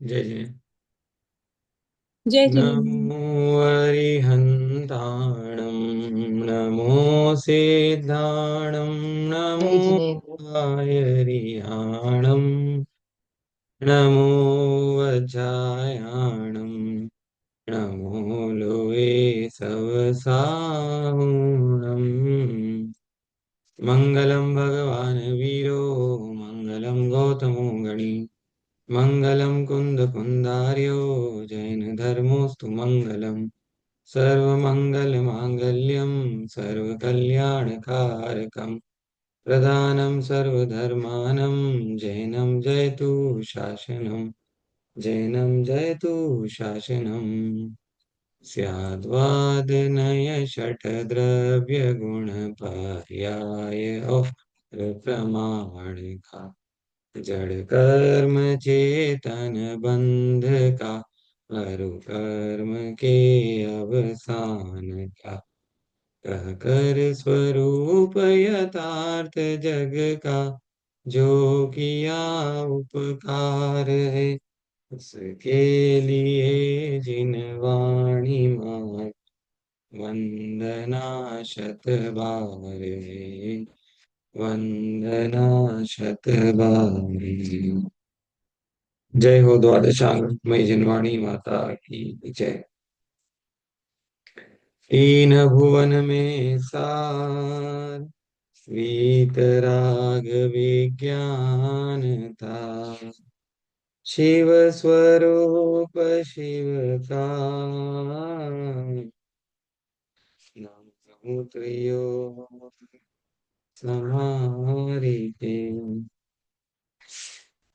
जय जय। जय जिनेन्द्र। नमो अरिहन्ताणं, नमो सिद्धाणं, नमो जय जिनेन्द्र। आयरियाणं, नमो वज्रायाणं, नमो लोके सवसाहुणम्। मङ्गलं भगवान् वीरो, मङ्गलं गौतमो गणी, मङ्गलं कुन्दकुन्दार्यो, जैनधर्मोऽस्तु मङ्गलम्। सर्वमङ्गलमाङ्गल्यं सर्वकल्याणकारकं, प्रधानं सर्वधर्मानं, जैनं जयतु शासनं, जैनं जयतु शासनम्। स्याद्वादनय षट्द्रव्यगुणपर्याय प्रमाणिका, जड़ कर्म चेतन बंध का, हरु कर्म के अवसान का, कह कर स्वरूप यथार्थ जग का, जो किया उपकार है, उसके लिए जिन वाणी मार वंदना शत बार है, वंदना शत बार। जय हो द्वादशांग मई जनवाणी माता की जय। तीन भुवन में सार, वीतराग विज्ञान था, शिव स्वरूप शिव का, नाम समुद्रियो समारिते।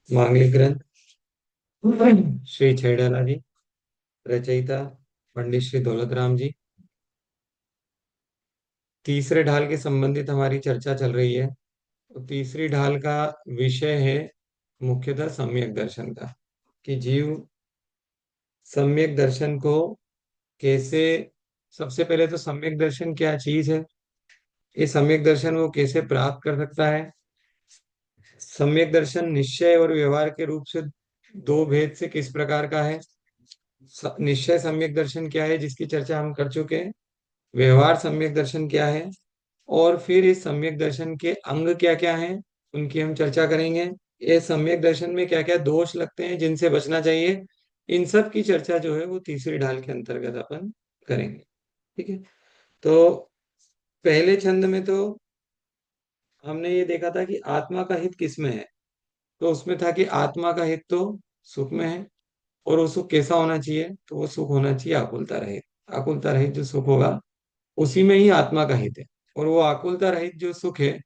मांगलिक ग्रंथ श्री छेड़ाला जी, रचयिता पंडित श्री दौलत राम जी। तीसरे ढाल के संबंधित हमारी चर्चा चल रही है। तो तीसरी ढाल का विषय है मुख्यतः सम्यक दर्शन का, कि जीव सम्यक दर्शन को कैसे, सबसे पहले तो सम्यक दर्शन क्या चीज है, ये सम्यक दर्शन वो कैसे प्राप्त कर सकता है। सम्यक दर्शन निश्चय और व्यवहार के रूप से दो भेद से किस प्रकार का है। निश्चय सम्यक दर्शन क्या है जिसकी चर्चा हम कर चुके हैं, व्यवहार सम्यक दर्शन क्या है, और फिर इस सम्यक दर्शन के अंग क्या क्या हैं उनकी हम चर्चा करेंगे। ये सम्यक दर्शन में क्या क्या दोष लगते हैं जिनसे बचना चाहिए, इन सब की चर्चा जो है वो तीसरी ढाल के अंतर्गत अपन करेंगे। ठीक है। तो पहले छंद में तो हमने ये देखा था कि आत्मा का हित किस में है। तो उसमें था कि आत्मा का हित तो सुख में है, और वो सुख कैसा होना चाहिए, तो वो सुख होना चाहिए आकुलता रहित। आकुलता रहित जो सुख होगा उसी में ही आत्मा का हित है। और वो आकुलता रहित जो सुख है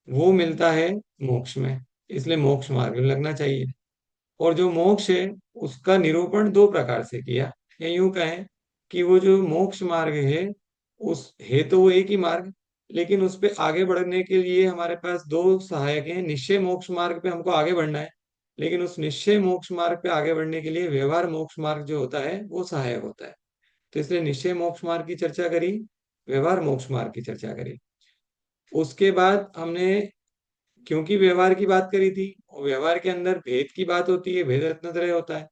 वो मिलता है मोक्ष में, इसलिए मोक्ष मार्ग में लगना चाहिए। और जो मोक्ष है उसका निरूपण दो प्रकार से किया, या यूं कहें कि वो जो मोक्ष मार्ग है, उस है तो वो एक ही मार्ग, लेकिन उस पे आगे बढ़ने के लिए हमारे पास दो सहायक हैं। निश्चय मोक्ष मार्ग पे हमको आगे बढ़ना है, लेकिन उस निश्चय मोक्ष मार्ग पे आगे बढ़ने के लिए व्यवहार मोक्ष मार्ग जो होता है वो सहायक होता है। तो इसलिए निश्चय मोक्ष मार्ग की चर्चा करी, व्यवहार मोक्ष मार्ग की चर्चा करी। उसके बाद हमने, क्योंकि व्यवहार की बात करी थी और व्यवहार के अंदर भेद की बात होती है, भेद रत्नत्रय होता है।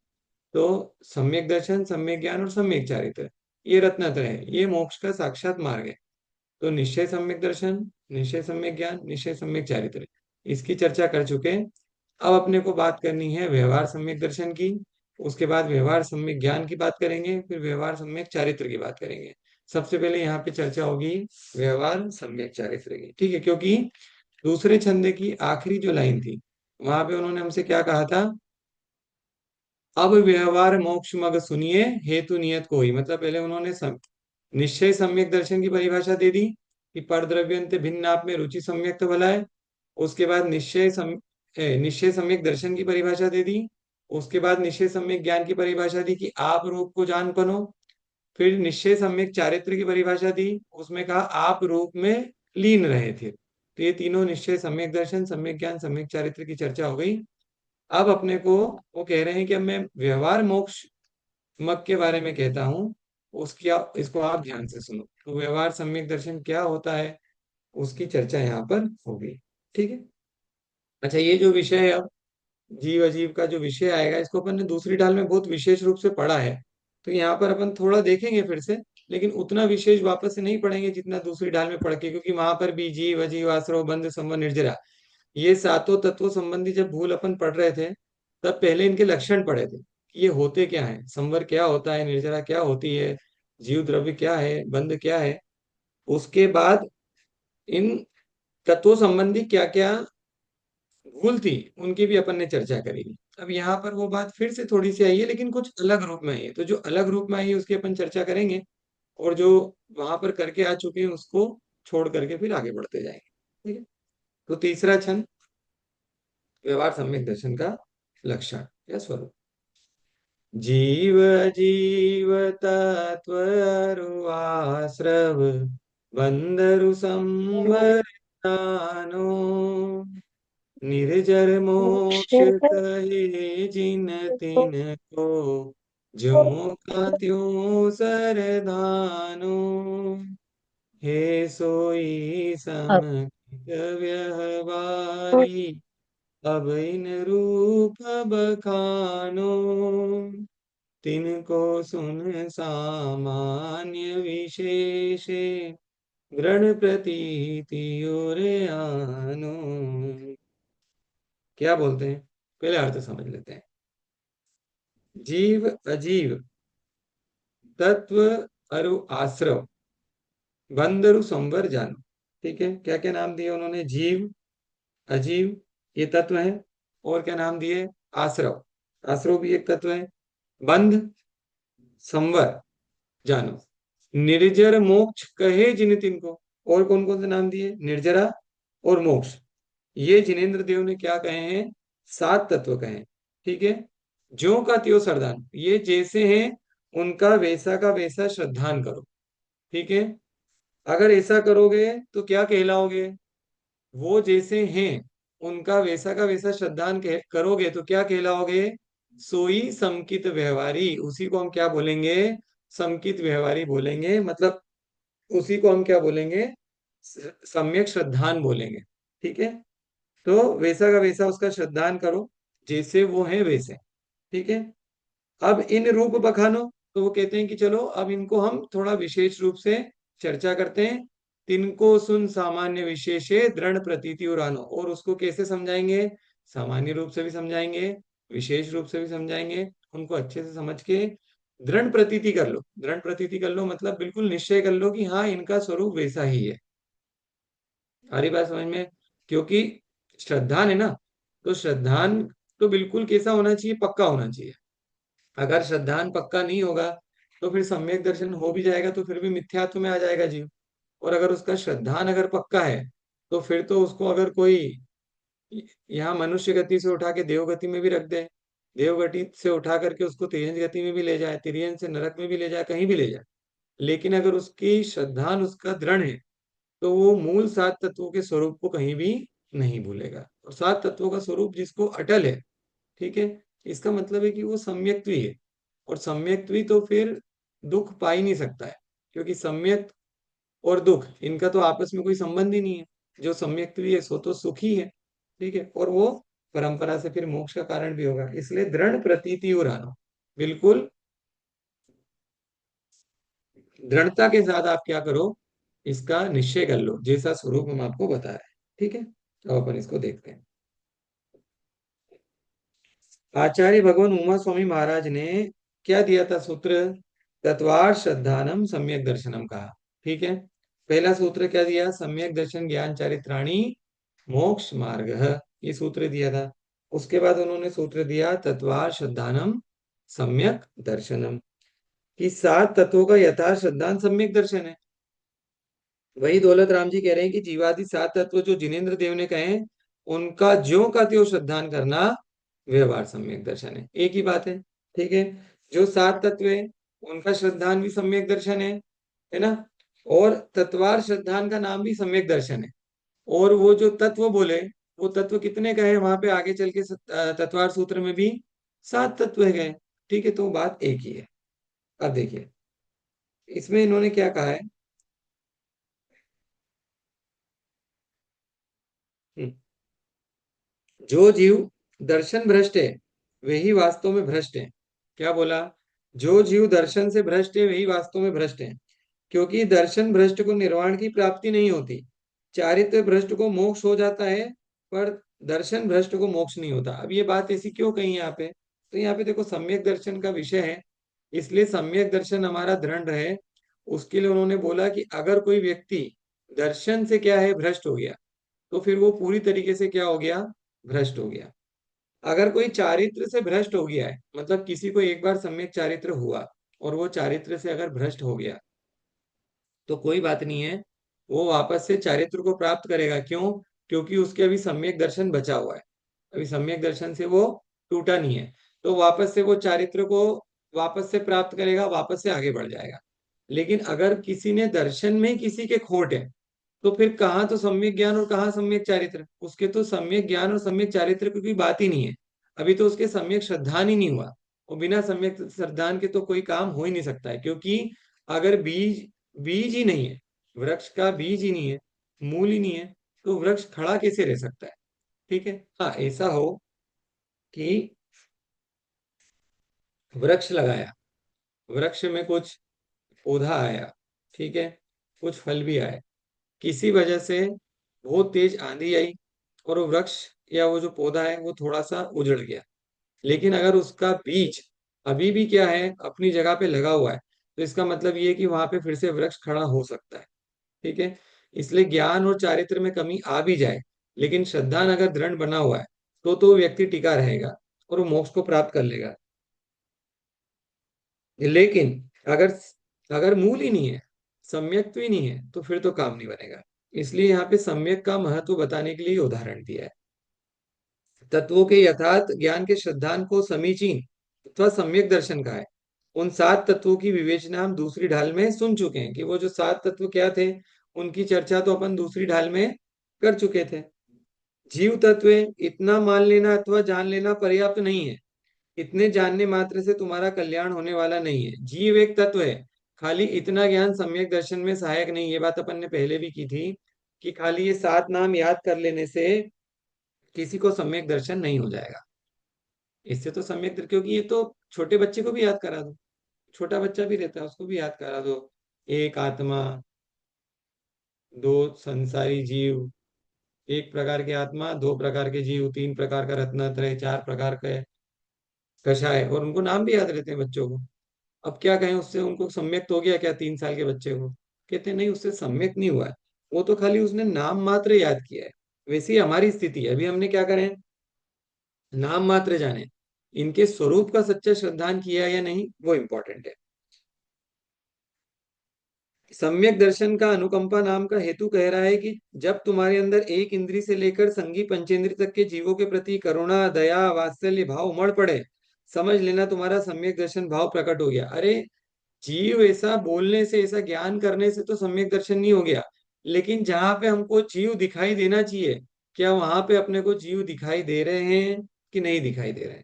तो सम्यक दर्शन, सम्यक ज्ञान और सम्यक चारित्र, ये रत्नत्रय है, ये मोक्ष का साक्षात मार्ग है। तो निश्चय सम्यक दर्शन, निश्चय सम्यक ज्ञान, निश्चय सम्यक चारित्र, इसकी चर्चा कर चुके हैं। अब अपने को बात करनी है व्यवहार सम्यक दर्शन की। उसके बाद व्यवहार सम्यक ज्ञान की बात करेंगे, फिर व्यवहार सम्यक चारित्र की बात करेंगे। सबसे पहले यहाँ पे चर्चा होगी व्यवहार सम्यक चारित्र की, ठीक है। क्योंकि दूसरे छंदे की आखिरी जो लाइन थी वहां पे उन्होंने हमसे क्या कहा था, अब व्यवहार मोक्ष मग सुनिए, हेतु नियत कोई। मतलब पहले उन्होंने निश्चय सम्यक दर्शन की परिभाषा दे दी कि परद्रव्यंत भिन्न आप में रुचि सम्यक तो भला है। उसके बाद निश्चय सम्यक दर्शन की परिभाषा दे दी। उसके बाद निश्चय सम्यक ज्ञान की परिभाषा दी कि आप रूप को जान पनो। फिर निश्चय सम्यक चारित्र की परिभाषा दी, उसमें कहा आप रूप में लीन रहे थे। तो ये तीनों निश्चय सम्यक दर्शन, सम्यक ज्ञान, सम्यक चारित्र की चर्चा हो गई। अब अपने को वो कह रहे हैं कि अब मैं व्यवहार मोक्ष मग के बारे में कहता हूँ, उसकी इसको आप ध्यान से सुनो। तो व्यवहार सम्यक दर्शन क्या होता है उसकी चर्चा यहाँ पर होगी। ठीक है। अच्छा, ये जो विषय है अब जीव अजीव का जो विषय आएगा, इसको अपन ने दूसरी ढाल में बहुत विशेष रूप से पढ़ा है। तो यहाँ पर अपन थोड़ा देखेंगे फिर से, लेकिन उतना विशेष वापस से नहीं पढ़ेंगे जितना दूसरी ढाल में पढ़ के, क्योंकि वहां पर भी जीव अजीव आश्रव बंध संबंध निर्जरा, ये सातों तत्वों संबंधी जब भूल अपन पढ़ रहे थे, तब पहले इनके लक्षण पढ़े थे कि ये होते क्या है, संवर क्या होता है, निर्जरा क्या होती है, जीव द्रव्य क्या है, बंध क्या है। उसके बाद इन तत्वों संबंधी क्या क्या भूल थी, उनकी भी अपन ने चर्चा करी। अब यहाँ पर वो बात फिर से थोड़ी सी आई है, लेकिन कुछ अलग रूप में आई है, तो जो अलग रूप में आई है उसकी अपन चर्चा करेंगे, और जो वहां पर करके आ चुके हैं उसको छोड़ करके फिर आगे बढ़ते जाएंगे। ठीक है। तो तीसरा छंद, व्यवहार सम्यक दर्शन का लक्षण या स्वरूप। जीव जीव तत्व आश्रव बंदरु संवर जानो, निर्जर मोक्ष मोक्ष कहे जिन तिन को, ज्यों का त्यों सरदानो, हे सोई समधिक व्यवहारी, अब इन रूप बखानो, तिनको सुन सामान्य विशेषे, दृढ़ प्रतीति और आनो। क्या बोलते हैं, पहले अर्थ समझ लेते हैं। जीव अजीव तत्व अरु आश्रव बंदरु संवर जानो। ठीक है, क्या क्या नाम दिए उन्होंने, जीव अजीव ये तत्व है, और क्या नाम दिए, आश्रव, आश्रव भी एक तत्व है, बंध संवर जानो, निर्जर मोक्ष कहे जिन तिन को, और कौन कौन से नाम दिए, निर्जरा और मोक्ष, ये जिनेन्द्र देव ने क्या कहे हैं, सात तत्व कहे हैं। ठीक है। ज्यों का त्यों सरदान, ये जैसे हैं उनका वैसा का वैसा श्रद्धान करो। ठीक है। अगर ऐसा करोगे तो क्या कहलाओगे, वो जैसे हैं उनका वैसा का वैसा श्रद्धान करोगे तो क्या कहलाओगे, सोई समकित व्यवहारी, उसी को हम क्या बोलेंगे, समकित व्यवहारी बोलेंगे, मतलब उसी को हम क्या बोलेंगे, सम्यक श्रद्धान बोलेंगे। ठीक है। तो वैसा का वैसा उसका श्रद्धान करो, जैसे वो है वैसे। ठीक है। अब इन रूप बखानो, तो वो कहते हैं कि चलो अब इनको हम थोड़ा विशेष रूप से चर्चा करते हैं। तिनको सुन सामान्य विशेषे दृढ़ प्रतीति उरानो, और उसको कैसे समझाएंगे, सामान्य रूप से भी समझाएंगे, विशेष रूप से भी समझाएंगे, उनको अच्छे से समझ के दृढ़ प्रतीति कर लो। दृढ़ प्रतीति कर लो मतलब बिल्कुल निश्चय कर लो कि हाँ इनका स्वरूप वैसा ही है। आ रही बात समझ में, क्योंकि श्रद्धान है ना, तो श्रद्धान तो बिल्कुल कैसा होना चाहिए, पक्का होना चाहिए। अगर श्रद्धान पक्का नहीं होगा तो फिर सम्यक दर्शन हो भी जाएगा तो फिर भी मिथ्यात्व में आ जाएगा जीव। और अगर उसका श्रद्धान अगर पक्का है, तो फिर तो उसको अगर कोई यहाँ मनुष्य गति से उठा के देव गति में भी रख दे, देव गति से उठा करके उसको तिर्यंत गति में भी ले जाए, तिर्यंत से नरक में भी ले जाए, कहीं भी ले जाए, लेकिन अगर उसकी श्रद्धान उसका दृढ़ है, तो वो मूल सात तत्वों के स्वरूप को कहीं भी नहीं भूलेगा। और सात तत्वों का स्वरूप जिसको अटल है, ठीक है, इसका मतलब है कि वो सम्यक्त्वी है। और सम्यक्त्वी तो फिर दुख पा ही नहीं सकता है, क्योंकि सम्यक और दुख इनका तो आपस में कोई संबंध ही नहीं है। जो सम्यक्त्वी है सो तो सुखी है। ठीक है। और वो परंपरा से फिर मोक्ष का कारण भी होगा, इसलिए दृढ़ प्रतीति और आनो, बिल्कुल दृढ़ता के साथ आप क्या करो, इसका निश्चय कर लो जैसा स्वरूप हम आपको बता रहे हैं। ठीक है। अब अपन इसको देखते हैं। आचार्य भगवान उमा स्वामी महाराज ने क्या दिया था सूत्र, तत्वार श्रद्धानम सम्यक दर्शनम कहा। ठीक है। पहला सूत्र क्या दिया, सम्यक दर्शन ज्ञान चारित्राणी मोक्ष मार्ग, ये सूत्र दिया था। उसके बाद उन्होंने सूत्र दिया तत्वार श्रद्धानम सम्यक दर्शनम, कि सात तत्वों का यथार्थ श्रद्धान सम्यक दर्शन है। वही दौलत राम जी कह रहे हैं कि जीवादि सात तत्व जो जिनेन्द्र देव ने कहे हैं, उनका ज्यों का त्यों श्रद्धान करना व्यवहार सम्यक दर्शन है, एक ही बात है। ठीक है। जो सात तत्व है उनका श्रद्धान भी सम्यक दर्शन है ना। और तत्वार श्रद्धान का नाम भी सम्यक दर्शन है। और वो जो तत्व बोले, वो तत्व कितने कहे वहां पे आगे चल के तत्वार सूत्र में भी सात तत्व है गए। ठीक है। तो बात एक ही है। अब देखिए इसमें इन्होंने क्या कहा है। हम्म, जो जीव दर्शन भ्रष्ट है, वही वास्तव में भ्रष्ट है। क्या बोला? जो जीव दर्शन से भ्रष्ट है वही वास्तव में भ्रष्ट है, क्योंकि दर्शन भ्रष्ट को निर्वाण की प्राप्ति नहीं होती। चारित्र भ्रष्ट को मोक्ष हो जाता है, पर दर्शन भ्रष्ट को मोक्ष नहीं होता। अब ये बात ऐसी क्यों कही यहाँ पे? तो यहाँ पे देखो, सम्यक दर्शन का विषय है, इसलिए सम्यक दर्शन हमारा दृढ़ रहे, उसके लिए उन्होंने बोला कि अगर कोई व्यक्ति दर्शन से क्या है भ्रष्ट हो गया, तो फिर वो पूरी तरीके से क्या हो गया? भ्रष्ट हो गया। अगर कोई चारित्र से भ्रष्ट हो गया है, मतलब किसी को एक बार सम्यक चारित्र हुआ और वो चारित्र से अगर भ्रष्ट हो गया, तो कोई बात नहीं है, वो वापस से चारित्र को प्राप्त करेगा। क्यों? क्योंकि उसके अभी सम्यक दर्शन बचा हुआ है, अभी सम्यक दर्शन से वो टूटा नहीं है, तो वापस से वो चारित्र को वापस से प्राप्त करेगा, वापस से आगे बढ़ जाएगा। लेकिन अगर किसी ने दर्शन में किसी के खोट है, तो फिर कहाँ तो सम्यक ज्ञान और कहाँ सम्यक चारित्र? उसके तो सम्यक ज्ञान और सम्यक चारित्र की कोई बात ही नहीं है। अभी तो उसके सम्यक श्रद्धान ही नहीं हुआ, और बिना सम्यक श्रद्धान के तो कोई काम हो ही नहीं सकता है, क्योंकि अगर बीज बीज ही नहीं है, वृक्ष का बीज ही नहीं है, मूल ही नहीं है, तो वृक्ष खड़ा कैसे रह सकता है? ठीक है। हाँ, ऐसा हो कि वृक्ष लगाया, वृक्ष में कुछ पौधा आया, ठीक है, कुछ फल भी आए, किसी वजह से बहुत तेज आंधी आई और वो वृक्ष या वो जो पौधा है वो थोड़ा सा उजड़ गया। लेकिन अगर उसका बीज अभी भी क्या है, अपनी जगह पे लगा हुआ है, तो इसका मतलब ये है कि वहां पे फिर से वृक्ष खड़ा हो सकता है। ठीक है। इसलिए ज्ञान और चारित्र में कमी आ भी जाए, लेकिन श्रद्धान अगर दृढ़ बना हुआ है, तो व्यक्ति टिका रहेगा और वो मोक्ष को प्राप्त कर लेगा। लेकिन अगर अगर मूल ही नहीं है, सम्यक्त्व ही नहीं है, तो फिर तो काम नहीं बनेगा। इसलिए यहाँ पे सम्यक का महत्व बताने के लिए उदाहरण दिया है। तत्वों के यथार्थ ज्ञान के श्रद्धान को समीचीन अथवा सम्यक दर्शन का है। उन 7 तत्वों की विवेचना हम दूसरी ढाल में सुन चुके हैं, कि वो जो 7 तत्व क्या थे, उनकी चर्चा तो अपन दूसरी ढाल में कर चुके थे। जीव तत्व इतना मान लेना अथवा जान लेना पर्याप्त नहीं है। इतने जानने मात्र से तुम्हारा कल्याण होने वाला नहीं है। जीव एक तत्व है, खाली इतना ज्ञान सम्यक दर्शन में सहायक नहीं। ये बात अपन ने पहले भी की थी, कि खाली ये 7 नाम याद कर लेने से किसी को सम्यक दर्शन नहीं हो जाएगा। इससे तो क्योंकि ये तो छोटे बच्चे को भी याद करा दो, छोटा बच्चा भी रहता है उसको भी याद करा दो। एक आत्मा, दो संसारी जीव, एक प्रकार की आत्मा, दो प्रकार के जीव, तीन प्रकार का रत्नत्रय, चार प्रकार के कषाय, और उनको नाम भी याद रहते हैं बच्चों को। अब क्या कहें, उससे उनको सम्यक तो हो गया क्या 3 साल के बच्चे को? कहते हैं नहीं, उससे सम्यक नहीं हुआ है, वो तो खाली उसने नाम मात्र याद किया है। वैसे ही हमारी स्थिति है, अभी हमने क्या करें, नाम मात्र जाने, इनके स्वरूप का सच्चा श्रद्धान किया या नहीं वो इंपॉर्टेंट है। सम्यक दर्शन का अनुकंपा नाम का हेतु कह रहा है कि जब तुम्हारे अंदर एक इंद्री से लेकर संगी पंचेंद्री तक के जीवों के प्रति करुणा, दया, वात्सल्य भाव उमड़ पड़े, समझ लेना तुम्हारा सम्यक दर्शन भाव प्रकट हो गया। अरे, जीव ऐसा बोलने से, ऐसा ज्ञान करने से तो सम्यक दर्शन नहीं हो गया, लेकिन जहां पे हमको जीव दिखाई देना चाहिए, क्या वहां पे अपने को जीव दिखाई दे रहे हैं कि नहीं दिखाई दे रहे हैं?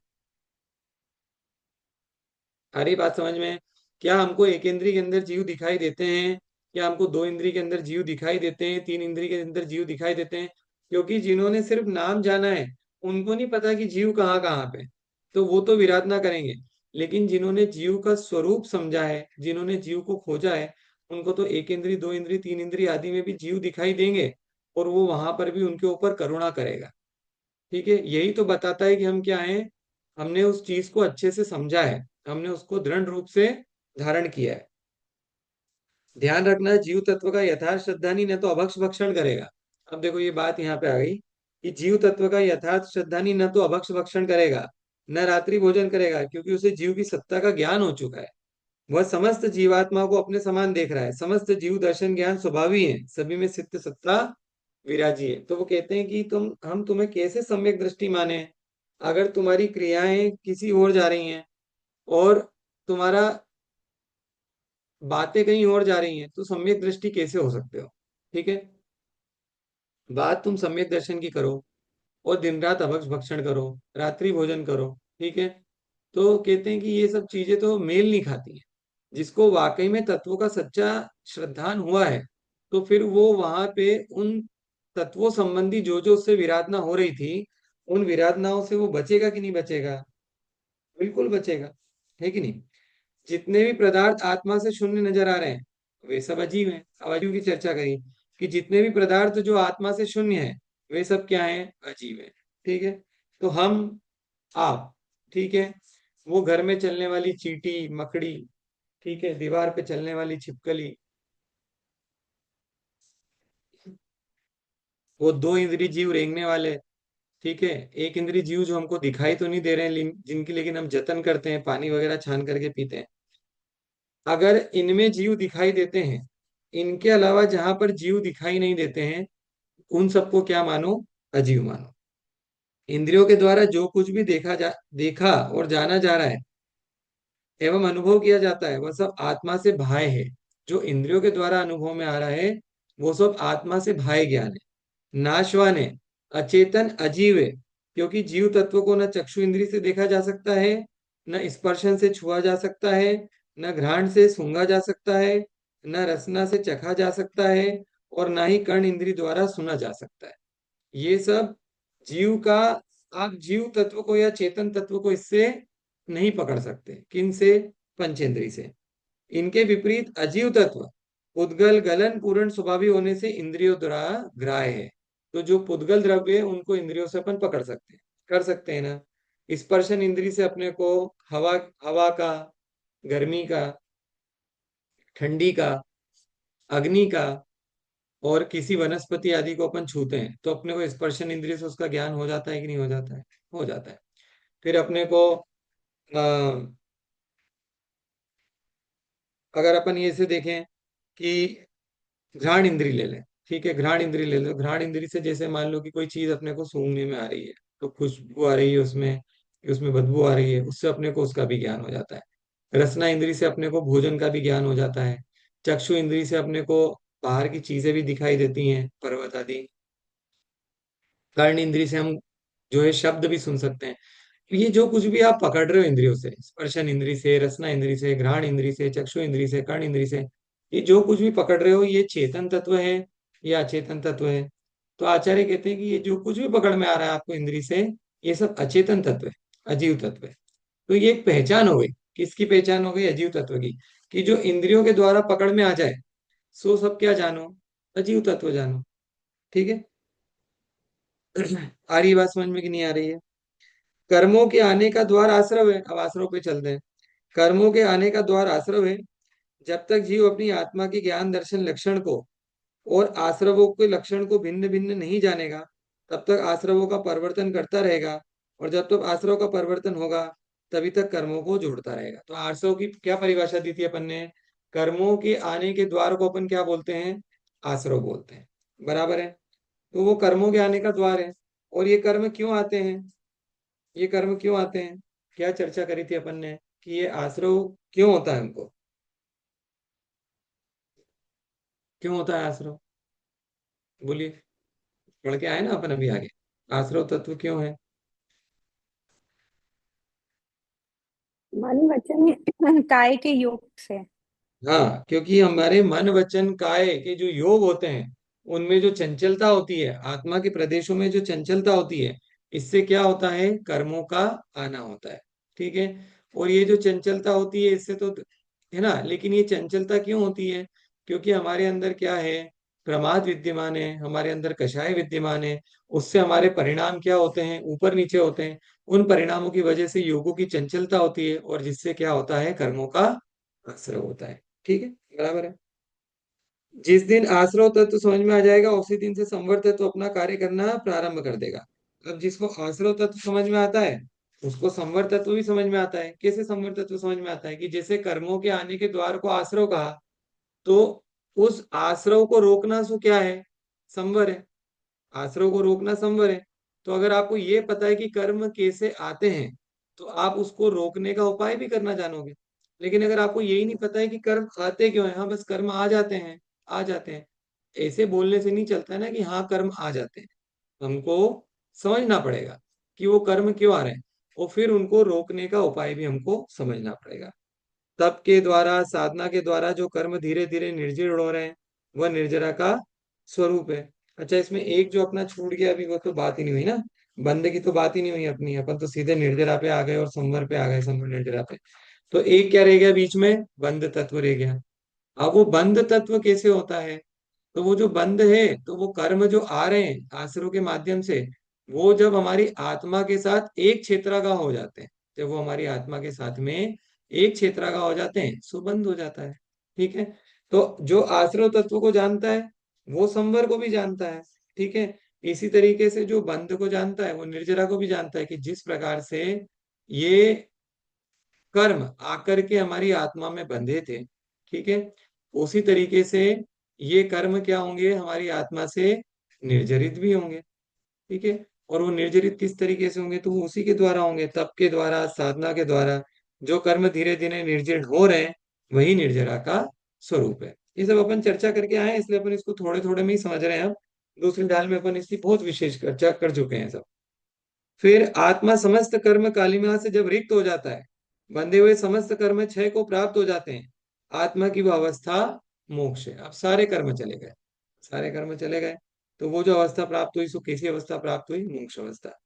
आ रही बात समझ में? क्या हमको एक इंद्री के अंदर जीव दिखाई देते हैं, क्या हमको दो इंद्री के अंदर जीव दिखाई देते हैं, तीन इंद्री के अंदर जीव दिखाई देते हैं? क्योंकि जिन्होंने सिर्फ नाम जाना है, उनको नहीं पता कि जीव कहाँ कहाँ पे, तो वो तो विराधना करेंगे। लेकिन जिन्होंने जीव का स्वरूप समझा है, जिन्होंने जीव को खोजा है, उनको तो एक इंद्री, दो इंद्री, तीन इंद्री आदि में भी जीव दिखाई देंगे, और वो वहां पर भी उनके ऊपर करुणा करेगा। ठीक है, यही तो बताता है कि हम क्या हैं, हमने उस चीज को अच्छे से समझा है, हमने उसको दृढ़ रूप से धारण किया है। ध्यान रखना, जीव तत्व का यथार्थ श्रद्धानी न तो अभक्ष भक्षण करेगा। अब देखो ये बात यहाँ पे आ गई, कि जीव तत्व का यथार्थ श्रद्धानी न तो अभक्ष भक्षण करेगा, न रात्रि भोजन करेगा, क्योंकि उसे जीव की सत्ता का ज्ञान हो चुका है। वह समस्त जीवात्मा को अपने समान देख रहा है। समस्त जीव दर्शन ज्ञान स्वभावी है, सभी में सिद्ध सत्ता विराजी है। तो वो कहते हैं कि हम तुम्हें कैसे सम्यक दृष्टि माने, अगर तुम्हारी क्रियाएं किसी और जा रही हैं, और तुम्हारा बातें कहीं और जा रही हैं, तो सम्यक दृष्टि कैसे हो सकते हो? ठीक है, बात तुम सम्यक दर्शन की करो, और दिन रात अभक्ष भक्षण करो, रात्रि भोजन करो, ठीक है, तो कहते हैं कि ये सब चीजें तो मेल नहीं खाती हैं। जिसको वाकई में तत्वों का सच्चा श्रद्धान हुआ है, तो फिर वो वहां पे उन तत्वों संबंधी जो जो उससे विराधना हो रही थी, उन विराधनाओं से वो बचेगा कि नहीं बचेगा? बिल्कुल बचेगा, है कि नहीं? जितने भी पदार्थ आत्मा से शून्य नजर आ रहे हैं वे सब अजीब हैं। अब अजीब की चर्चा करी कि जितने भी पदार्थ जो आत्मा से शून्य है वे सब क्या हैं? अजीब है। ठीक है। तो हम, आप, ठीक है, वो घर में चलने वाली चींटी मकड़ी, ठीक है, दीवार पे चलने वाली छिपकली, वो दो इंद्रिय जीव रेंगने वाले, ठीक है, एक इंद्रिय जीव जो हमको दिखाई तो नहीं दे रहे हैं जिनकी लेकिन हम जतन करते हैं, पानी वगैरह छान करके पीते हैं। अगर इनमें जीव दिखाई देते हैं, इनके अलावा जहां पर जीव दिखाई नहीं देते हैं उन सबको क्या मानो? अजीव मानो। इंद्रियों के द्वारा जो कुछ भी देखा और जाना जा रहा है एवं अनुभव किया जाता है वह सब आत्मा से बाह्य है। जो इंद्रियों के द्वारा अनुभव में आ रहा है वो सब आत्मा से बाह्य ज्ञान है, नाशवान है, अचेतन, अजीव है। क्योंकि जीव तत्व को न चक्षु इंद्री से देखा जा सकता है, न स्पर्शन से छुआ जा सकता है, न घ्राण से सूंघा जा सकता है, न रसना से चखा जा सकता है, और न ही कर्ण इंद्री द्वारा सुना जा सकता है। ये सब जीव का, आप जीव तत्व को या चेतन तत्व को इससे नहीं पकड़ सकते। किन से? पंचेंद्री से। इनके विपरीत अजीव तत्व पुद्गल गलन पूर्ण स्वभावी होने से इंद्रियों द्वारा ग्राह्य है। तो जो पुद्गल द्रव्य है उनको इंद्रियों से अपन पकड़ सकते हैं, कर सकते हैं ना? स्पर्शन इंद्री से अपने को हवा, हवा का, गर्मी का, ठंडी का, अग्नि का, और किसी वनस्पति आदि को अपन छूते हैं तो अपने को स्पर्शन इंद्रिय से उसका ज्ञान हो जाता है कि नहीं हो जाता है? हो जाता है। फिर अपने को अगर अपन ये से देखें कि घ्राण इंद्री ले लें, ठीक है, घ्राण इंद्री ले लो। घ्राण इंद्री से जैसे मान लो कि कोई चीज अपने को सूंघने में आ रही है तो खुशबू आ रही है उसमें, कि उसमें बदबू आ रही है, उससे अपने को उसका भी ज्ञान हो जाता है। रसना इंद्री से अपने को भोजन का भी ज्ञान हो जाता है। चक्षु इंद्री से अपने को बाहर की चीजें भी दिखाई देती हैं, पर्वत आदि। कर्ण इंद्री से हम जो है शब्द भी सुन सकते हैं। ये जो कुछ भी आप पकड़ रहे हो इंद्रियों से, स्पर्शन इंद्री से, रसना इंद्री से, घ्राण इंद्री से, चक्षु इंद्री से, कर्ण इंद्री से, ये जो कुछ भी पकड़ रहे हो ये चेतन तत्व है या अचेतन तत्व है? तो आचार्य कहते हैं कि ये जो कुछ भी पकड़ में आ रहा है आपको इंद्री से, ये सब अचेतन तत्व है, अजीव तत्व है। तो ये एक पहचान हो गई। किसकी पहचान हो गई? अजीव तत्व की। कि जो इंद्रियों के द्वारा पकड़ में आ जाए सो सब क्या जानो? अजीव तत्व जानो। ठीक है। आ रही है बात समझ में कि नहीं आ रही है? कर्मों के आने का द्वार आश्रव है। अब आश्रव पे चलते हैं। कर्मों के आने का द्वार आश्रव है। जब तक जीव अपनी आत्मा के ज्ञान दर्शन लक्षण को और आश्रवों के लक्षण को भिन्न भिन्न नहीं जानेगा तब तक आश्रवों का परिवर्तन करता रहेगा। और जब तक आश्रव का परिवर्तन होगा तभी तक कर्मों को जोड़ता रहेगा। तो आश्रव की क्या परिभाषा दी थी अपन ने? कर्मों के आने के द्वार को अपन क्या बोलते हैं? आश्रव बोलते हैं। बराबर है। तो वो कर्मों के आने का द्वार है। और ये कर्म क्यों आते हैं? ये कर्म क्यों आते हैं? क्या चर्चा करी थी अपन ने कि ये आश्रव क्यों होता है हमको? क्यों होता है आश्रव? बोलिए। पढ़ के आए ना अपन अभी आगे। आश्रव तत्व क्यों है? मन वचन काय के योग से। हाँ, क्योंकि हमारे मन वचन काय के जो योग होते हैं उनमें जो चंचलता होती है, आत्मा के प्रदेशों में जो चंचलता होती है, इससे क्या होता है? कर्मों का आना होता है। ठीक है। और ये जो चंचलता होती है इससे तो, है ना, लेकिन ये चंचलता क्यों होती है? क्योंकि हमारे अंदर क्या है? प्रमाद विद्यमान है, हमारे अंदर कषाय विद्यमान है। उससे हमारे परिणाम क्या होते हैं? ऊपर नीचे होते हैं। उन परिणामों की वजह से योगों की चंचलता होती है और जिससे क्या होता है? कर्मों का आश्रय होता है। ठीक है। बराबर है। जिस दिन आश्रव तत्व समझ में आ जाएगा उसी दिन से संवर तत्व अपना कार्य करना प्रारंभ कर देगा। अब जिसको आश्रव तत्व समझ में आता है उसको संवर तत्व भी समझ में आता है। कैसे संवर तत्व समझ में आता है? कि जैसे कर्मों के आने के द्वार को आश्रव कहा, तो उस आश्रव को रोकना सो क्या है? संवर है। आश्रव को रोकना संवर है। तो अगर आपको ये पता है कि कर्म कैसे आते हैं तो आप उसको रोकने का उपाय भी करना जानोगे। लेकिन अगर आपको यही नहीं पता है कि कर्म आते क्यों हैं, हाँ बस कर्म आ जाते हैं, आ जाते हैं, ऐसे बोलने से नहीं चलता है ना कि हाँ कर्म आ जाते हैं। हमको समझना पड़ेगा कि वो कर्म क्यों आ रहे हैं और फिर उनको रोकने का उपाय भी हमको समझना पड़ेगा। तप के द्वारा, साधना के द्वारा जो कर्म धीरे धीरे निर्जीर्ण हो रहे हैं वह निर्जरा का स्वरूप है। अच्छा, इसमें एक जो अपना छूट गया अभी वो तो बात ही नहीं हुई ना, बंध की तो बात ही नहीं हुई अपनी, अपन तो सीधे निर्जरा पे आ गए और संवर पे आ गए, संवर निर्जरा पे। तो एक क्या रह गया बीच में, बंध तत्व रह गया। अब वो बंध तत्व कैसे होता है, तो वो जो बंध है, तो वो कर्म जो आ रहे हैं आश्रव के माध्यम से, वो जब हमारी आत्मा के साथ एक क्षेत्रागा हो जाते हैं, जब वो हमारी आत्मा के साथ में एक क्षेत्रागा हो जाते हैं, सो बंध हो जाता है। ठीक है। तो जो आश्रव तत्व को जानता है, वो संवर को भी जानता है। ठीक है। इसी तरीके से जो बंध को जानता है, वो निर्जरा को भी जानता है, कि जिस प्रकार से ये कर्म आकर के हमारी आत्मा में बंधे थे, ठीक है, उसी तरीके से ये कर्म क्या होंगे, हमारी आत्मा से निर्जरित भी होंगे। ठीक है। और वो निर्जरित किस तरीके से होंगे, तो वो उसी के द्वारा होंगे, तप के द्वारा, साधना के द्वारा। जो कर्म धीरे धीरे निर्जर हो रहे हैं, वही निर्जरा का स्वरूप है। ये सब अपन चर्चा करके आए हैं, इसलिए अपन इसको थोड़े थोड़े में ही समझ रहे हैं। अब दूसरी ढाल में अपन इसकी बहुत विशेष चर्चा कर चुके हैं सब। फिर आत्मा समस्त कर्म कालिमा से जब रिक्त हो जाता है, बंधे हुए समस्त कर्म क्षय को प्राप्त हो जाते हैं, आत्मा की वो अवस्था मोक्ष है। अब सारे कर्म चले गए, सारे कर्म चले गए, तो वो जो अवस्था प्राप्त हुई, सो कैसी अवस्था प्राप्त हुई, मोक्ष अवस्था।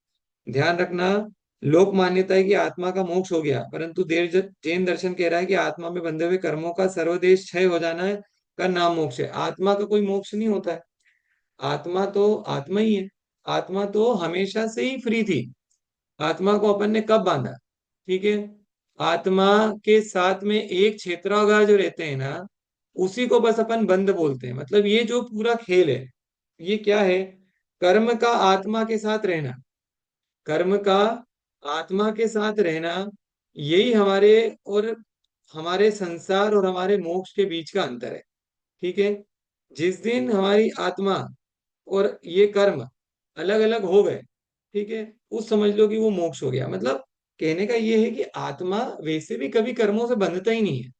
ध्यान रखना, लोक मान्यता है कि आत्मा का मोक्ष हो गया, परंतु जैन दर्शन कह रहा है कि आत्मा में बंधे हुए कर्मों का सर्वदेश क्षय हो जाना है, का नाम मोक्ष है। आत्मा का कोई मोक्ष नहीं होता है। आत्मा तो आत्मा ही है। आत्मा तो हमेशा से ही फ्री थी। आत्मा को अपन ने कब बांधा, ठीक है, आत्मा के साथ में एक क्षेत्रागार जो रहते हैं ना, उसी को बस अपन बंध बोलते हैं। मतलब ये जो पूरा खेल है, ये क्या है, कर्म का आत्मा के साथ रहना, कर्म का आत्मा के साथ रहना, यही हमारे और हमारे संसार और हमारे मोक्ष के बीच का अंतर है। ठीक है। जिस दिन हमारी आत्मा और ये कर्म अलग अलग हो गए, ठीक है, उस समझ लो कि वो मोक्ष हो गया। मतलब कहने का ये है कि आत्मा वैसे भी कभी कर्मों से बंधता ही नहीं है,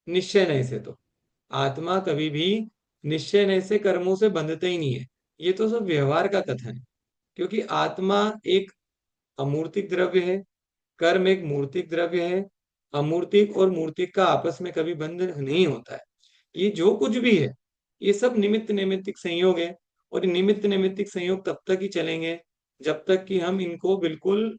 निश्चय नहीं से। तो आत्मा कभी भी निश्चय नहीं से कर्मों से बंधता ही नहीं है। ये तो सब व्यवहार का कथन है, क्योंकि आत्मा एक अमूर्तिक द्रव्य है, कर्म एक मूर्तिक द्रव्य है। अमूर्तिक और मूर्तिक का आपस में कभी बंध नहीं होता है। ये जो कुछ भी है, ये सब निमित्त नैमित्तिक संयोग है। और ये निमित्त नैमित्तिक संयोग तब तक ही चलेंगे, जब तक कि हम इनको बिल्कुल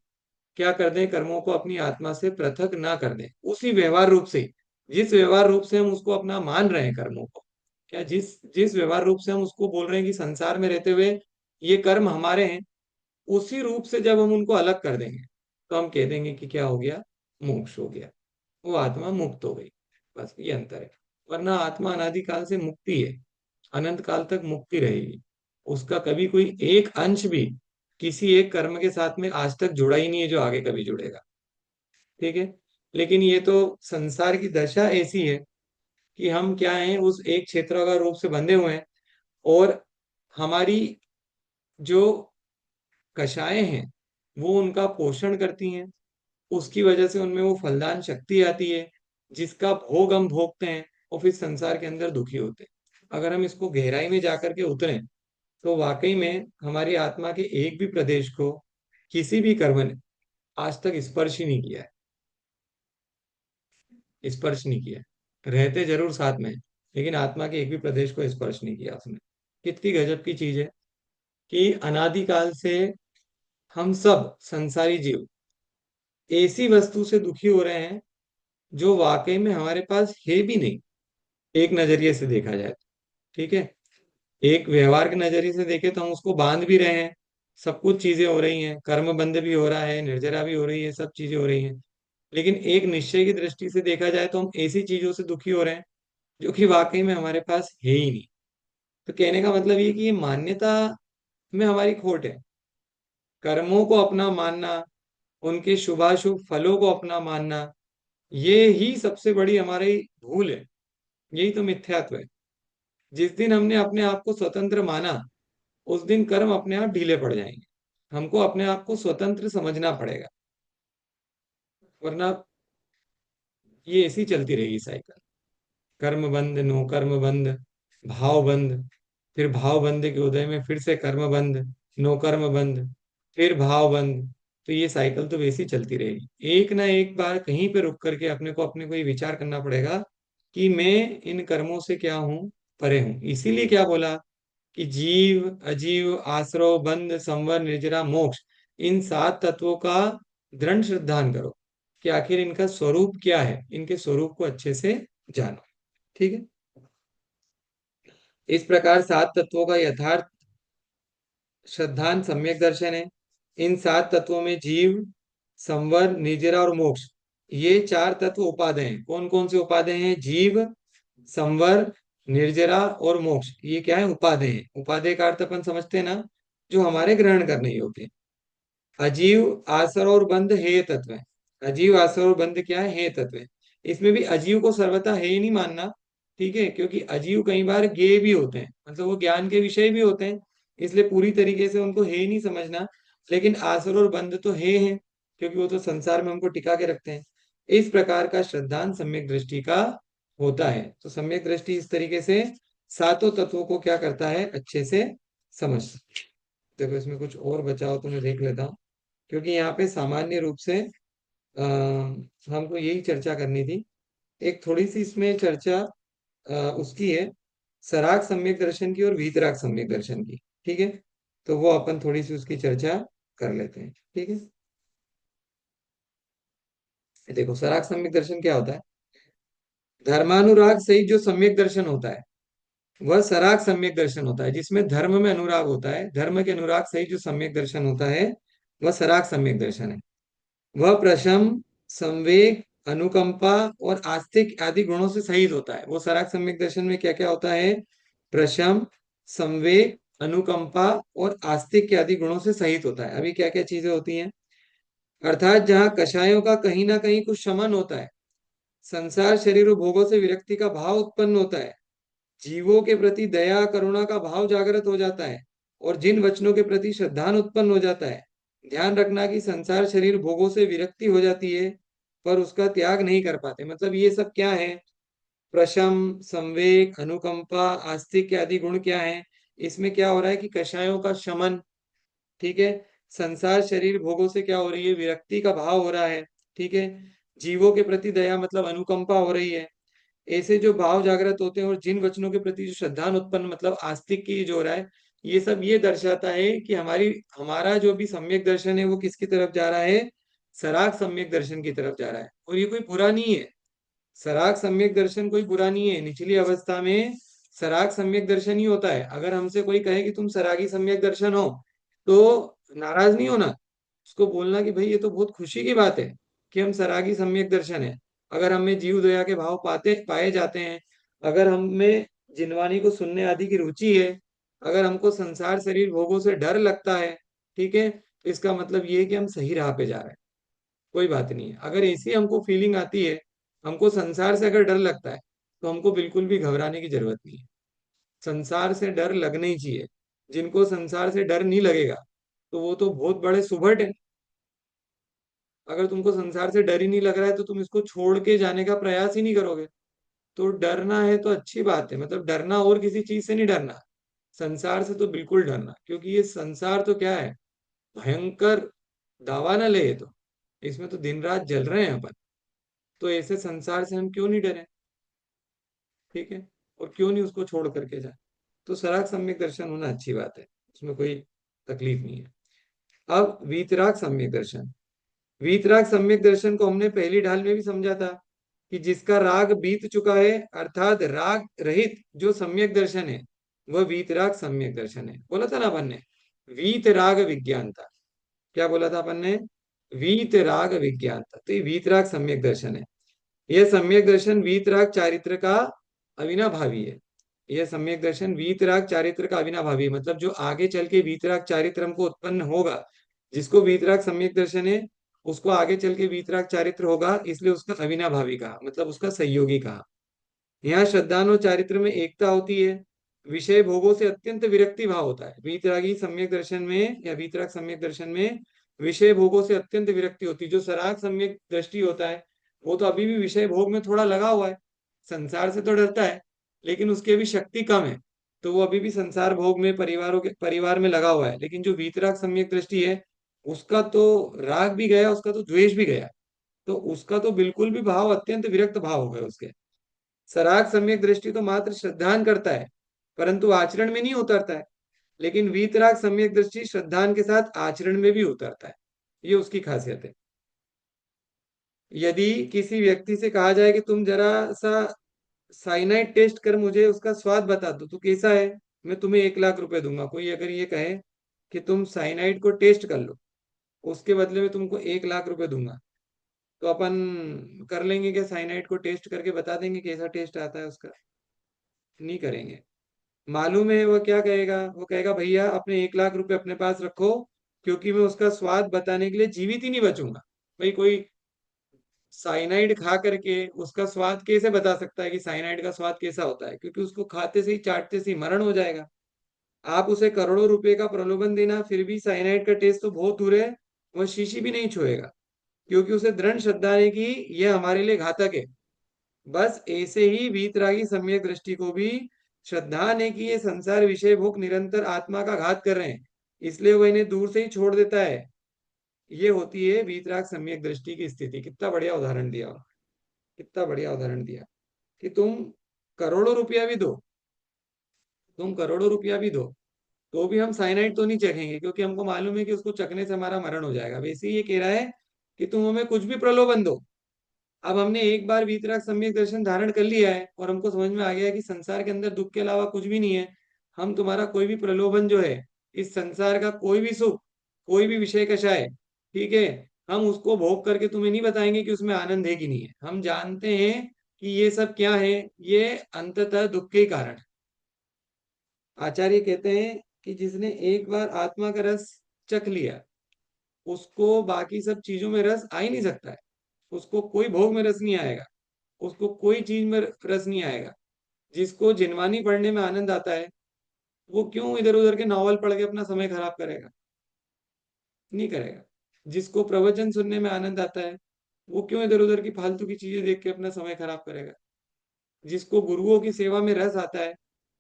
क्या कर दें, कर्मों को अपनी आत्मा से पृथक ना कर दें, उसी व्यवहार रूप से। जिस व्यवहार रूप से हम उसको अपना मान रहे हैं कर्मों को, क्या जिस जिस व्यवहार रूप से हम उसको बोल रहे हैं कि संसार में रहते हुए ये कर्म हमारे हैं, उसी रूप से जब हम उनको अलग कर देंगे, तो हम कह देंगे कि क्या हो गया, मोक्ष हो गया, वो आत्मा मुक्त हो गई। बस ये अंतर है। वरना आत्मा अनादिकाल से मुक्ति है, अनंत काल तक मुक्ति रहेगी। उसका कभी कोई एक अंश भी किसी एक कर्म के साथ में आज तक जुड़ा ही नहीं है, जो आगे कभी जुड़ेगा। ठीक है। लेकिन ये तो संसार की दशा ऐसी है कि हम क्या हैं, उस एक क्षेत्र का रूप से बंधे हुए हैं। और हमारी जो कषाएं हैं, वो उनका पोषण करती हैं। उसकी वजह से उनमें वो फलदान शक्ति आती है, जिसका भोग हम भोगते हैं, और फिर संसार के अंदर दुखी होते हैं। अगर हम इसको गहराई में जाकर के उतरें, तो वाकई में हमारी आत्मा के एक भी प्रदेश को किसी भी कर्म ने आज तक स्पर्श ही नहीं किया है, स्पर्श नहीं किया है। रहते जरूर साथ में, लेकिन आत्मा के एक भी प्रदेश को स्पर्श नहीं किया उसने। कितनी गजब की चीज है कि अनादिकाल से हम सब संसारी जीव ऐसी वस्तु से दुखी हो रहे हैं, जो वाकई में हमारे पास है भी नहीं, एक नजरिए से देखा जाए तो। ठीक है। एक व्यवहार के नजरिए से देखे तो हम उसको बांध भी रहे हैं, सब कुछ चीजें हो रही हैं, कर्म बंध भी हो रहा है, निर्जरा भी हो रही है, सब चीजें हो रही हैं। लेकिन एक निश्चय की दृष्टि से देखा जाए तो हम ऐसी चीजों से दुखी हो रहे हैं, जो कि वाकई में हमारे पास है ही नहीं। तो कहने का मतलब ये कि ये मान्यता में हमारी खोट है। कर्मों को अपना मानना, उनके शुभाशुभ फलों को अपना मानना, ये ही सबसे बड़ी हमारी भूल है। यही तो मिथ्यात्व है। जिस दिन हमने अपने आप को स्वतंत्र माना, उस दिन कर्म अपने आप ढीले पड़ जाएंगे। हमको अपने आप को स्वतंत्र समझना पड़ेगा, वरना ये ऐसी चलती रहेगी साइकिल। कर्म बंध, नो कर्म बंध, भाव बंध, फिर भाव बंध के उदय में फिर से कर्म बंध, नो कर्म बंध, फिर भाव बंध। तो ये साइकिल तो वैसी चलती रहेगी। एक ना एक बार कहीं पे रुक करके अपने को ये विचार करना पड़ेगा कि मैं इन कर्मों से क्या हूं, परे हूं। इसीलिए क्या बोला कि जीव अजीव, आश्रव, बंध, संवर, निर्जरा, मोक्ष, इन सात तत्वों का दृढ़ श्रद्धान करो कि आखिर इनका स्वरूप क्या है, इनके स्वरूप को अच्छे से जानो। ठीक है। इस प्रकार सात तत्वों का यथार्थ श्रद्धान सम्यक दर्शन है। इन सात तत्वों में जीव, संवर, निर्जरा और मोक्ष, ये चार तत्व उपादेय हैं। कौन कौन से उपादेय हैं? जीव, संवर, निर्जरा और मोक्ष, ये क्या है? उपादेय हैं। उपादेय का अर्थ अपन समझते हैं ना, जो हमारे ग्रहण करने योग्य हैं। अजीव, आसर और बंध हेय तत्व है। अजीव, आसर और बंध क्या है? हेय तत्व है। इसमें भी अजीव को सर्वथा हेय नहीं मानना, ठीक है, क्योंकि अजीव कई बार ज्ञेय भी होते हैं, मतलब वो ज्ञान के विषय भी होते हैं, इसलिए पूरी तरीके से उनको हेय नहीं समझना। लेकिन आसर और बंध तो हेय है, क्योंकि वो तो संसार में हमको टिका के रखते हैं। इस प्रकार का श्रद्धांत सम्यक दृष्टि का होता है। तो सम्यक दृष्टि इस तरीके से सातों तत्वों को क्या करता है? अच्छे से समझ। देखो इसमें कुछ और बचा हो तो मैं देख लेता हूँ, क्योंकि यहाँ पे सामान्य रूप से हमको यही चर्चा करनी थी। एक थोड़ी सी इसमें चर्चा उसकी है, सराग सम्यक दर्शन की और वीतराग सम्यक दर्शन की। ठीक है, तो वो अपन थोड़ी सी उसकी चर्चा कर लेते हैं। ठीक है, देखो सराग सम्यक दर्शन क्या होता है? धर्मानुराग सहित जो सम्यक दर्शन होता है वह सराग सम्यक दर्शन होता है, जिसमें धर्म में अनुराग होता है। धर्म के अनुराग सहित जो सम्यक दर्शन होता है वह सराग सम्यक दर्शन है। वह प्रशम, संवेग, अनुकंपा और आस्तिक आदि गुणों से सहित होता है। वो सराग सम्यक दर्शन में क्या क्या होता है? प्रशम, संवेग, अनुकंपा और आस्तिक आदि गुणों से सहित होता है। अभी क्या क्या चीजें होती हैं? अर्थात जहाँ कषायों का कहीं ना कहीं कुछ शमन होता है, संसार शरीर और भोगों से विरक्ति का भाव उत्पन्न होता है, जीवों के प्रति दया करुणा का भाव जागृत हो जाता है, और जिन वचनों के प्रति श्रद्धान उत्पन्न हो जाता है। ध्यान रखना कि संसार शरीर भोगों से विरक्ति हो जाती है पर उसका त्याग नहीं कर पाते। मतलब ये सब क्या है? प्रशम, संवेग, अनुकंपा, आस्तिक आदि गुण क्या है? इसमें क्या हो रहा है कि कषायों का शमन, ठीक है, संसार शरीर भोगों से क्या हो रही है? विरक्ति का भाव हो रहा है, ठीक है, जीवों के प्रति दया मतलब अनुकंपा हो रही है। ऐसे जो भाव जागृत होते हैं और जिन वचनों के प्रति जो श्रद्धान उत्पन्न मतलब आस्तिक की जो हो रहा है, ये सब ये दर्शाता है कि हमारा जो भी सम्यक दर्शन है वो किसकी तरफ जा रहा है? सराग सम्यक दर्शन की तरफ जा रहा है। और ये कोई बुरा नहीं है, सराग सम्यक दर्शन कोई बुरा नहीं है। निचली अवस्था में सराग सम्यक दर्शन ही होता है। अगर हमसे कोई कहे कि तुम सरागी सम्यक दर्शन हो, तो नाराज नहीं होना, उसको बोलना कि भाई ये तो बहुत खुशी की बात है कि हम सरागी सम्यक दर्शन है। अगर हमें जीव दया के भाव पाए जाते हैं, अगर हमें जिनवानी को सुनने आदि की रुचि है, अगर हमको संसार शरीर भोगों से डर लगता है, ठीक है, तो इसका मतलब ये है कि हम सही राह पे जा रहे हैं। कोई बात नहीं है। अगर ऐसी हमको फीलिंग आती है, हमको संसार से अगर डर लगता है, तो हमको बिल्कुल भी घबराने की जरूरत नहीं है। संसार से डर लगना ही चाहिए। जिनको संसार से डर नहीं लगेगा तो वो तो बहुत बड़े सुभट है। अगर तुमको संसार से डर ही नहीं लग रहा है तो तुम इसको छोड़ के जाने का प्रयास ही नहीं करोगे। तो डरना है तो अच्छी बात है, मतलब डरना और किसी चीज से नहीं डरना, संसार से तो बिल्कुल डरना, क्योंकि ये संसार तो क्या है? भयंकर दावा ना ले, ये तो इसमें तो दिन रात जल रहे हैं अपन। तो ऐसे संसार से हम क्यों नहीं डरे? ठीक है, और क्यों नहीं उसको छोड़ करके जाए? तो सराग सम्यक दर्शन होना अच्छी बात है, उसमें कोई तकलीफ नहीं है। अब वीतराग सम्यक दर्शन। वीतराग सम्यक दर्शन को हमने पहली ढाल में भी समझा था कि जिसका राग बीत चुका है, अर्थात राग रहित जो सम्यक दर्शन है वह वीतराग सम्यक दर्शन है। बोला था ना अपन ने, वीतराग विज्ञान था। क्या बोला था अपन ने? वीतराग विज्ञान था। तो ये वीतराग सम्यक दर्शन है। यह सम्यक दर्शन वीतराग चारित्र का अविनाभावी है। यह सम्यक दर्शन वीतराग चारित्र का अविनाभावी है, मतलब जो आगे चल के वीतराग चारित्र हमको उत्पन्न होगा, जिसको वीतराग सम्यक दर्शन है, उसको आगे चल के वीतराग चारित्र होगा, इसलिए उसका अविनाभावी कहा, मतलब उसका सहयोगी कहा। यहाँ श्रद्धानु चारित्र में एकता होती है, विषय भोगों से अत्यंत विरक्ति भाव होता है। वीतरागी सम्यक दर्शन में या वीतराग सम्यक दर्शन में विषय भोगों से अत्यंत विरक्ति होती है। जो सराग सम्यक दृष्टि होता है वो तो अभी भी विषय भोग में थोड़ा लगा हुआ है, संसार से तो डरता है, लेकिन उसकी अभी शक्ति कम है, तो वो अभी भी संसार भोग में परिवार में लगा हुआ है। लेकिन जो वीतराग सम्यक दृष्टि है, उसका तो राग भी गया, उसका तो द्वेष भी गया, तो उसका तो बिल्कुल भी भाव अत्यंत विरक्त भाव हो गए उसके। सराग सम्यक दृष्टि तो मात्र श्रद्धान करता है, परंतु आचरण में नहीं उतरता है। लेकिन वीतराग सम्यक दृष्टि श्रद्धान के साथ आचरण में भी उतरता है। ये उसकी खासियत है। यदि किसी व्यक्ति से कहा जाए कि तुम जरा सा साइनाइड टेस्ट कर मुझे उसका स्वाद बता दो तो कैसा है, मैं तुम्हें 1 लाख रुपए दूंगा, कोई अगर ये कहे कि तुम साइनाइड को टेस्ट कर लो, उसके बदले में तुमको 1 लाख रुपए दूंगा, तो अपन कर लेंगे क्या? साइनाइड को टेस्ट करके बता देंगे कैसा टेस्ट आता है उसका? नहीं करेंगे। मालूम है वो क्या कहेगा? वो कहेगा भैया अपने 1 लाख रुपए अपने पास रखो, क्योंकि मैं उसका स्वाद बताने के लिए जीवित ही नहीं बचूंगा। भाई कोई साइनाइड खा करके उसका स्वाद कैसे बता सकता है कि साइनाइड का स्वाद कैसा होता है? क्योंकि उसको खाते से ही चाटते से ही मरण हो जाएगा। आप उसे करोड़ों रुपए का प्रलोभन देना, फिर भी साइनाइड का टेस्ट तो बहुत दूर है, वह शीशी भी नहीं छुएगा, क्योंकि उसे दृढ़ श्रद्धा है कि यह हमारे लिए घातक है। बस ऐसे ही वीतरागी सम्यक दृष्टि को भी श्रद्धा ने कि ये संसार विषय भोग निरंतर आत्मा का घात कर रहे हैं, इसलिए वह इन्हें दूर से ही छोड़ देता है। ये होती है वीतराग सम्यक दृष्टि की स्थिति। कितना बढ़िया उदाहरण दिया, कितना बढ़िया उदाहरण दिया कि करोड़ों रुपया भी दो तुम करोड़ों रुपया भी दो, तो भी हम साइनाइड तो नहीं चखेंगे, क्योंकि हमको मालूम है कि उसको चखने से हमारा मरण हो जाएगा। वैसे ही ये कह रहा है कि तुम हमें कुछ भी प्रलोभन दो। अब हमने एक बार वीतराग सम्यक दर्शन धारण कर लिया है और हमको समझ में आ गया है कि संसार के अंदर दुख के अलावा कुछ भी नहीं है। हम तुम्हारा कोई भी प्रलोभन जो है, इस संसार का कोई भी सुख, कोई भी विषय कषाय, ठीक है, हम उसको भोग करके तुम्हें नहीं बताएंगे कि उसमें आनंद है कि नहीं है। हम जानते हैं कि ये सब क्या है, ये अंततः दुख के ही कारण है। आचार्य कहते हैं कि जिसने एक बार आत्मा का रस चख लिया, उसको बाकी सब चीजों में रस आ ही नहीं सकता है। उसको कोई भोग में रस नहीं आएगा, उसको कोई चीज में रस नहीं आएगा। जिसको जिनवानी पढ़ने में आनंद आता है, वो क्यों इधर उधर के नॉवल पढ़ के अपना समय खराब करेगा? नहीं करेगा। जिसको प्रवचन सुनने में आनंद आता है, वो क्यों इधर उधर की फालतू की चीजें देख के अपना समय खराब करेगा? जिसको गुरुओं की सेवा में रस आता है,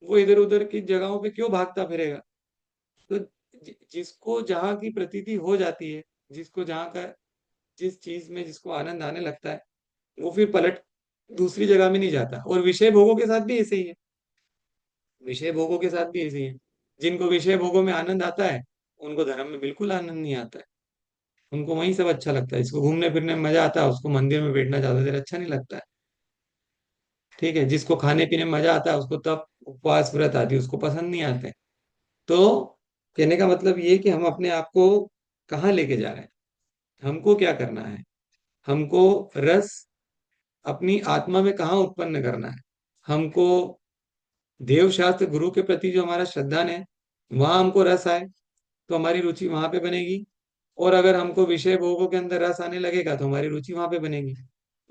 वो इधर उधर की जगहों पे क्यों भागता फिरेगा? तो जिसको जहाँ की प्रतीति हो जाती है, जिसको जहाँ का, जिस चीज में जिसको आनंद आने लगता है, वो फिर पलट दूसरी जगह में नहीं जाता। और विषय भोगों के साथ भी ऐसे ही है। विषय भोगों के साथ भी ऐसे ही है। जिनको विषय भोगों में आनंद आता है, उनको धर्म में बिल्कुल आनंद नहीं आता है। उनको वही सब अच्छा लगता है। जिसको घूमने फिरने में मजा आता है, उसको मंदिर में बैठना ज्यादा देर अच्छा नहीं लगता है। ठीक है, जिसको खाने पीने में मजा आता है, उसको तब उपवास व्रत आदि उसको पसंद नहीं आते। तो कहने का मतलब ये कि हम अपने आप को कहाँ लेके जा रहे हैं, हमको क्या करना है? हमको रस अपनी आत्मा में कहाँ उत्पन्न करना है? हमको देव शास्त्र गुरु के प्रति जो हमारा श्रद्धान है, वहां हमको रस आए तो हमारी रुचि वहां पे बनेगी। और अगर हमको विषय भोगों के अंदर रस आने लगेगा तो हमारी रुचि वहां पे बनेगी।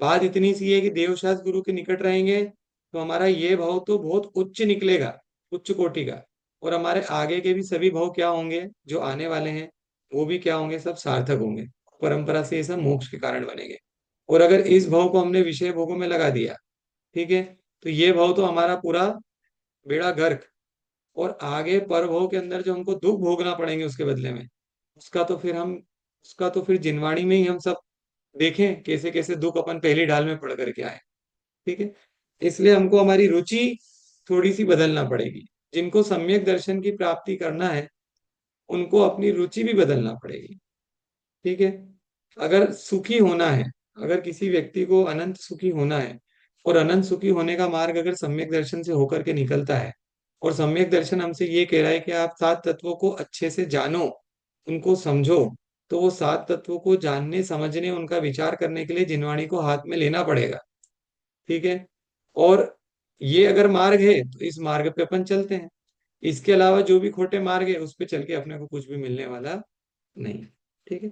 बात इतनी सी है कि देव शास्त्र गुरु के निकट रहेंगे तो हमारा ये भाव तो बहुत उच्च निकलेगा, उच्च कोटि का। और हमारे आगे के भी सभी भाव क्या होंगे जो आने वाले हैं, वो भी क्या होंगे? सब सार्थक होंगे। परंपरा से ये सब मोक्ष के कारण बनेंगे। और अगर इस भाव को हमने विषय भोगों में लगा दिया, ठीक है, तो ये भाव तो हमारा पूरा बेड़ा गर्क। और आगे पर भोग के अंदर जो हमको दुख भोगना पड़ेंगे उसके बदले में, उसका तो फिर हम उसका तो फिर जिनवाणी में ही हम सब देखें कैसे कैसे दुख अपन पहली डाल में पड़ करके आए। ठीक है, इसलिए हमको हमारी रुचि थोड़ी सी बदलना पड़ेगी। जिनको सम्यक दर्शन की प्राप्ति करना है, उनको अपनी रुचि भी बदलना पड़ेगी। ठीक है, अगर सुखी होना है, अगर किसी व्यक्ति को अनंत सुखी होना है, और अनंत सुखी होने का मार्ग अगर सम्यक दर्शन से होकर के निकलता है, और सम्यक दर्शन हमसे ये कह रहा है कि आप 7 तत्वों को अच्छे से जानो, उनको समझो, तो वो 7 तत्वों को जानने समझने उनका विचार करने के लिए जिनवाणी को हाथ में लेना पड़ेगा। ठीक है, और ये अगर मार्ग है तो इस मार्ग पे अपन चलते हैं। इसके अलावा जो भी खोटे मार्ग है उस पे चल के अपने को कुछ भी मिलने वाला नहीं। ठीक है,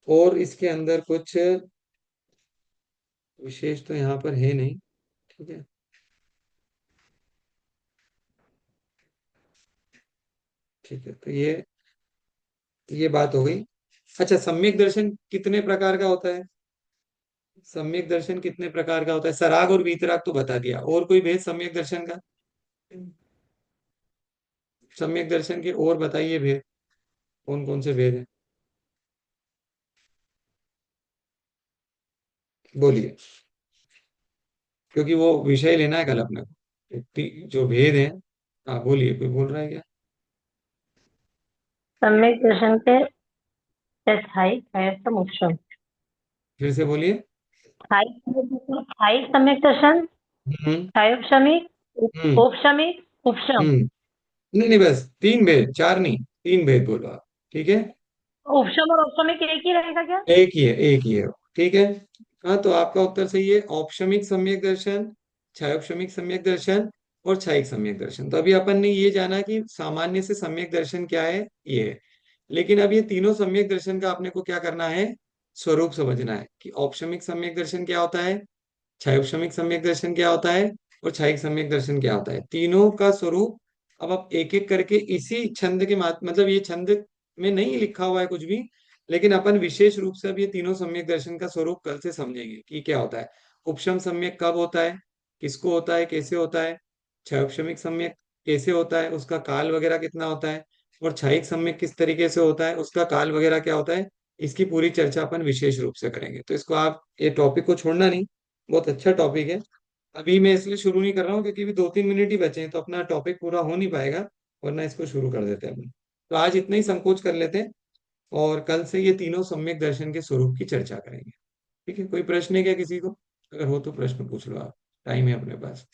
और इसके अंदर कुछ विशेष तो यहाँ पर है नहीं। ठीक है, ठीक है, तो ये बात हो गई। अच्छा, सम्यक दर्शन कितने प्रकार का होता है? सम्यक दर्शन कितने प्रकार का होता है? सराग और वीतराग तो बता दिया, और कोई भेद सम्यक दर्शन का? सम्यक दर्शन के और बताइए भेद, कौन कौन से भेद है? बोलिए, क्योंकि वो विषय लेना है कल अपने को, जो भेद है। हाँ बोलिए, कोई बोल रहा है क्या? सम्यक दर्शन के स्थायी कायस्थम उपशम। फिर से बोलिए। स्थायी सम्यक दर्शन, हम्म। स्थायोपशमिक, हम्म। औपशमिक, उपशम। हम्म। नहीं नहीं, बस तीन भेद, चार नहीं, तीन भेद बोलो आप। ठीक है। उपशम और औपशमिक एक ही रहेगा क्या? एक ही है, एक ही है। ठीक है। हाँ, तो आपका उत्तर सही है। औपशमिक सम्यक दर्शन, छायोपशमिक सम्यक दर्शन और छायिक सम्यक दर्शन। तो अभी अपन ने ये जाना कि सामान्य से सम्यक दर्शन क्या है, ये है। लेकिन अब ये तीनों सम्यक दर्शन का आपने को क्या करना है, स्वरूप समझना है कि औपशमिक सम्यक दर्शन क्या होता है, छायोपशमिक सम्यक दर्शन क्या होता है और छायिक सम्यक दर्शन क्या होता है, तीनों का स्वरूप। अब आप एक एक करके इसी छंद के मतलब ये छंद में नहीं लिखा हुआ है कुछ भी, लेकिन अपन विशेष रूप से अब ये तीनों सम्यक दर्शन का स्वरूप कल से समझेंगे कि क्या होता है। उपशम सम्यक कब होता है, किसको होता है, कैसे होता है। क्षयक्षमिक सम्यक कैसे होता है, उसका काल वगैरह कितना होता है। और छायिक सम्यक किस तरीके से होता है, उसका काल वगैरह क्या होता है। इसकी पूरी चर्चा अपन विशेष रूप से करेंगे। तो इसको आप ये टॉपिक को छोड़ना नहीं, बहुत अच्छा टॉपिक है। अभी मैं इसलिए शुरू नहीं कर रहा हूँ क्योंकि अभी 2-3 मिनट ही बचे हैं, तो अपना टॉपिक पूरा हो नहीं पाएगा। वरना इसको शुरू कर देते हैं अपन। तो आज इतना ही संकोच कर लेते हैं, और कल से ये तीनों सम्यक दर्शन के स्वरूप की चर्चा करेंगे। ठीक है, कोई प्रश्न है क्या किसी को? अगर हो तो प्रश्न पूछ लो आप, टाइम है अपने पास।